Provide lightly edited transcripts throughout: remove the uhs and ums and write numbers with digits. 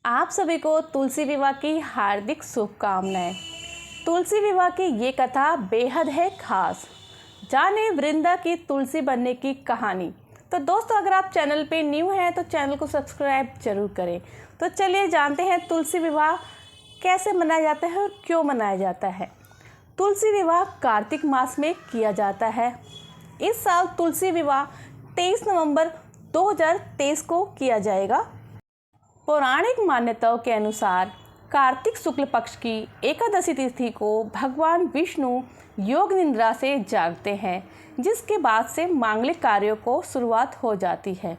आप सभी को तुलसी विवाह की हार्दिक शुभकामनाएं। तुलसी विवाह की ये कथा बेहद है खास। जाने वृंदा की तुलसी बनने की कहानी। तो दोस्तों, अगर आप चैनल पे न्यू हैं तो चैनल को सब्सक्राइब जरूर करें। तो चलिए जानते हैं तुलसी विवाह कैसे मनाया जाता है और क्यों मनाया जाता है। तुलसी विवाह कार्तिक मास में किया जाता है। इस साल तुलसी विवाह 23 नवंबर 2023 को किया जाएगा। पौराणिक मान्यताओं के अनुसार कार्तिक शुक्ल पक्ष की एकादशी तिथि को भगवान विष्णु योग निद्रा से जागते हैं, जिसके बाद से मांगलिक कार्यों को शुरुआत हो जाती है।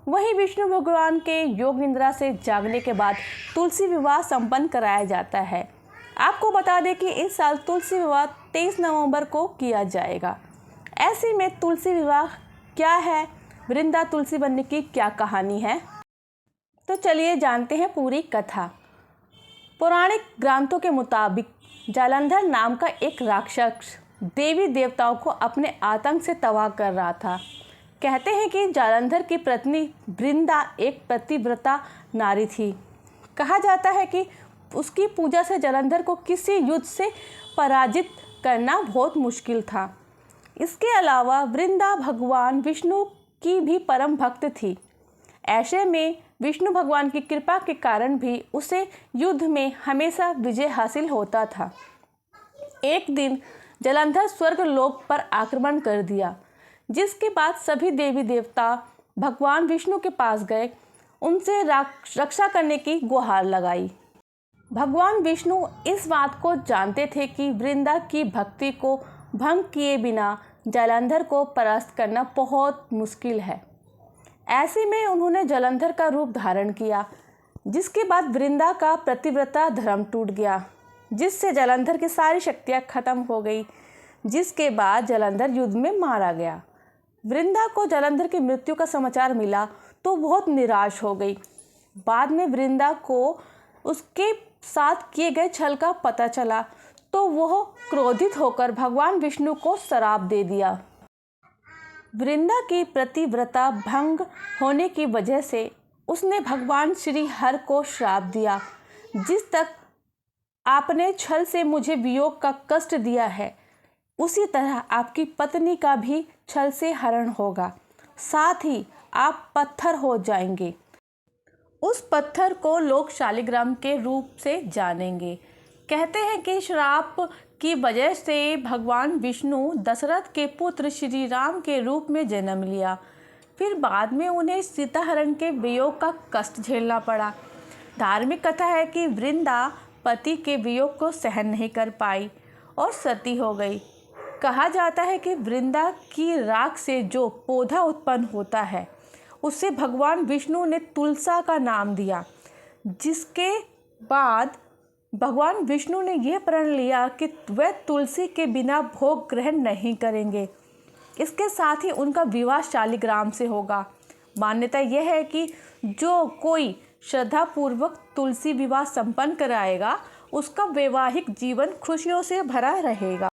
वहीं विष्णु भगवान के योग निद्रा से जागने के बाद तुलसी विवाह संपन्न कराया जाता है। आपको बता दें कि इस साल तुलसी विवाह 23 नवंबर को किया जाएगा। ऐसे में तुलसी विवाह क्या है, वृंदा तुलसी बनने की क्या कहानी है, तो चलिए जानते हैं पूरी कथा। पौराणिक ग्रंथों के मुताबिक जालंधर नाम का एक राक्षस देवी देवताओं को अपने आतंक से तबाह कर रहा था। कहते हैं कि जालंधर की पत्नी वृंदा एक पतिव्रता नारी थी। कहा जाता है कि उसकी पूजा से जालंधर को किसी युद्ध से पराजित करना बहुत मुश्किल था। इसके अलावा वृंदा भगवान विष्णु की भी परम भक्त थी। ऐसे में विष्णु भगवान की कृपा के कारण भी उसे युद्ध में हमेशा विजय हासिल होता था। एक दिन जालंधर स्वर्ग लोक पर आक्रमण कर दिया, जिसके बाद सभी देवी देवता भगवान विष्णु के पास गए, उनसे रक्षा करने की गुहार लगाई। भगवान विष्णु इस बात को जानते थे कि वृंदा की भक्ति को भंग किए बिना जालंधर को परास्त करना बहुत मुश्किल है। ऐसे में उन्होंने जालंधर का रूप धारण किया, जिसके बाद वृंदा का पतिव्रता धर्म टूट गया, जिससे जालंधर की सारी शक्तियां खत्म हो गई, जिसके बाद जालंधर युद्ध में मारा गया। वृंदा को जालंधर की मृत्यु का समाचार मिला तो बहुत निराश हो गई। बाद में वृंदा को उसके साथ किए गए छल का पता चला तो वह क्रोधित होकर भगवान विष्णु को श्राप दे दिया। वृंदा की पतिव्रता भंग होने की वजह से उसने भगवान श्री हर को श्राप दिया, जिस तक आपने छल से मुझे वियोग का कष्ट दिया है, उसी तरह आपकी पत्नी का भी छल से हरण होगा, साथ ही आप पत्थर हो जाएंगे। उस पत्थर को लोग शालिग्राम के रूप से जानेंगे। कहते हैं कि श्राप की वजह से भगवान विष्णु दशरथ के पुत्र श्री राम के रूप में जन्म लिया। फिर बाद में उन्हें सीता हरण के वियोग का कष्ट झेलना पड़ा। धार्मिक कथा है कि वृंदा पति के वियोग को सहन नहीं कर पाई और सती हो गई। कहा जाता है कि वृंदा की राख से जो पौधा उत्पन्न होता है, उसे भगवान विष्णु ने तुलसा का नाम दिया, जिसके बाद भगवान विष्णु ने यह प्रण लिया कि वह तुलसी के बिना भोग ग्रहण नहीं करेंगे। इसके साथ ही उनका विवाह शालिग्राम से होगा। मान्यता यह है कि जो कोई श्रद्धापूर्वक तुलसी विवाह संपन्न कराएगा, उसका वैवाहिक जीवन खुशियों से भरा रहेगा।